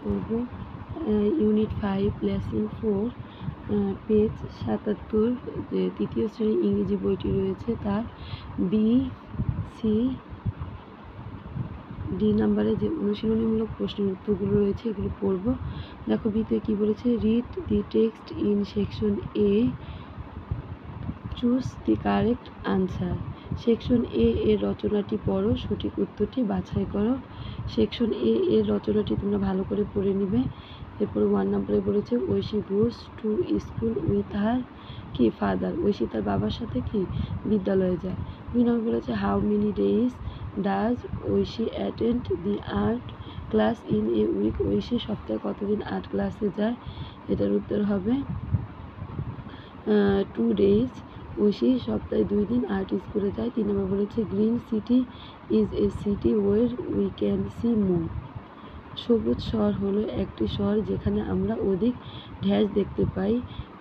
পড়ব unit 5 lesson 4 page 77 যে তৃতীয় শ্রেণীর ইংরেজি বইটি রয়েছে তার বি সি ডি নাম্বারে যে অনুশীলনীমূলক প্রশ্নের উত্তরগুলো রয়েছে এগুলো পড়ব। দেখো বিতে কি বলেছে, read the text in section A, choose the correct answer. Section A এর রচনাটি পড়ো, সঠিক উত্তরটি বাছাই করো। সেকশন এ এর রচনাটি তোমরা ভালো করে পড়ে নিবে। এরপরে 1 নম্বরে বলেছে Aishi goes to school with her কি ফাদার, ঐশী তার বাবার সাথে কি বিদ্যালয়ে যায়। 2 নম্বর বলেছে how many days does Aishi attend the art class in a week, Aishi সপ্তাহে কতদিন আর্ট ক্লাসে যায়। এটার উত্তর হবে 2 ডেজ, ঐশী সপ্তাহে 2 দিন আর্ট স্কুলে যায়। 3 নম্বর বলেছে green city is a city where we can see moon, সবুজ শহর হলো একটি শহর যেখানে আমরা অধিক ড্যাশ দেখতে পাই।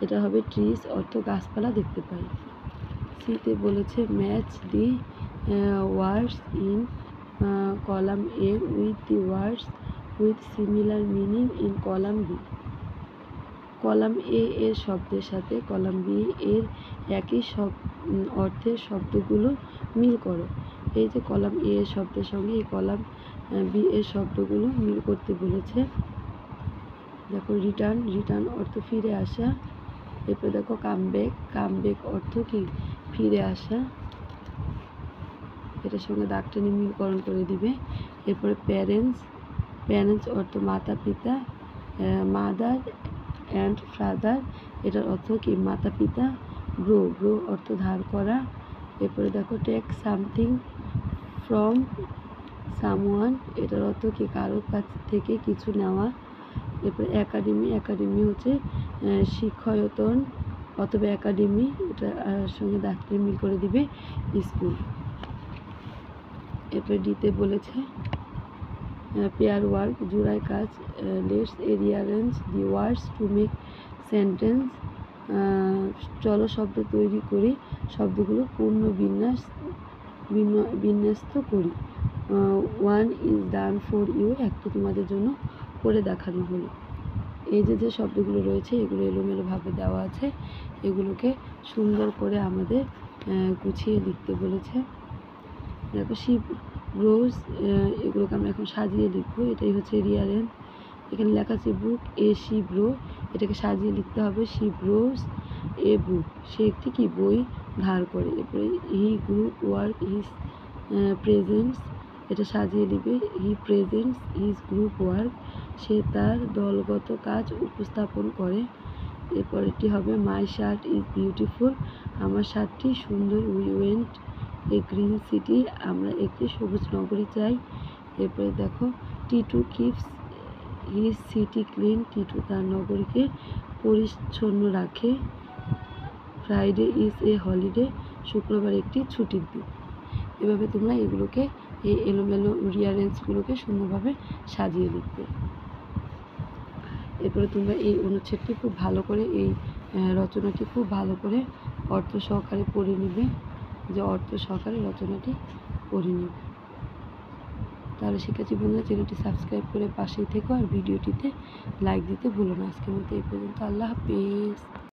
এটা হবে ট্রিজ, অর্থ গাছপালা দেখতে পাই। সিতে বলেছে match the words in column A with the words with similar meaning in column B, column A এর শব্দের সাথে কলাম বি এর একই অর্থের শব্দগুলো মিল করো। এই যে কলাম এ এর শব্দের সঙ্গে এই কলাম বি এর শব্দগুলো মিল করতে বলেছে। দেখো রিটার্ন, রিটার্ন অর্থ ফিরে আসা। এরপরে দেখো কামব্যাক, কামব্যাক অর্থ কি ফিরে আসা, এটার সঙ্গে দাগ টেনে মিলকরণ করে দিবে। এরপরে প্যারেন্টস, প্যারেন্টস অর্থ মাতা পিতা, মাদার অ্যান্ড ফাদার, এটার অর্থ কি মাতা পিতা। ব্রো, ব্রো অর্থ ধার করা। এরপরে দেখো টেক সামথিং ফ্রম সামওয়ান, এটার অর্থ কি কারোর কাছ থেকে কিছু নেওয়া। এরপরে একাডেমি, একাডেমি হচ্ছে শিক্ষায়তন অথবা একাডেমি, এটার সঙ্গে দাগটি মিল করে দিবে স্কুল। এরপরে ডিতে বলেছে পেয়ার ওয়ার্ক, জোড়ায় কাজ। Let's rearrange the words to make sentence, চলো শব্দ তৈরি করি, শব্দগুলো পূর্ণ বিন্যস্ত করি। 1 ইজ ডান ফর ইউ, একটা তোমাদের জন্য করে দেখানো হলো। এই যে যে শব্দগুলো রয়েছে এগুলো এলোমেলোভাবে দেওয়া আছে, এগুলোকে সুন্দর করে আমাদের গুছিয়ে লিখতে বলেছে। দেখো শিপ রোজ, এগুলোকে আমরা এখন সাজিয়ে লিখবো, এটাই হচ্ছে রিয়ারেঞ্জ। এখানে লেখা আছে বুক এ শিপ রো, এটাকে সাজিয়ে লিখতে হবে শিপ রোজ এ বুক, সে একটি কি বই ধার করে। এরপরে হি গ্রুপ ওয়ার্ক হিজ প্রেজেন্টস, এটা সাজিয়ে লিখবে হি প্রেজেন্টস হিজ গ্রুপ ওয়ার্ক, সে তার দলগত কাজ উপস্থাপন করে। এরপরেরটি হবে মাই শার্ট ইজ বিউটিফুল, আমার শার্টটি সুন্দর। We went a green city, আমরা একটি সবুজ নগরী চাই। এরপরে দেখো Titu keeps his city clean, Titu তার নগরীকে পরিচ্ছন্ন রাখে। ফ্রাইডে ইজ এ হলিডে, শুক্রবার একটি ছুটির দিন। এভাবে তোমরা এগুলোকে এই এলোমেলো রিঅ্যারেঞ্জগুলোকে সুন্দরভাবে সাজিয়ে লিখবে। এরপরে তোমরা এই অনুচ্ছেদটি খুব ভালো করে, এই রচনাটি খুব ভালো করে অর্থ সহকারে পড়ে নিবে, যে অর্থ সহকারে রচনাটি পড়ে নিবে। তাহলে শিক্ষার্থী বন্ধুরা চ্যানেলটি সাবস্ক্রাইব করে পাশেই থেকো, আর ভিডিওটিতে লাইক দিতে ভুলো না। আজকের মতো এই পর্যন্ত, আল্লাহ হাফিজ।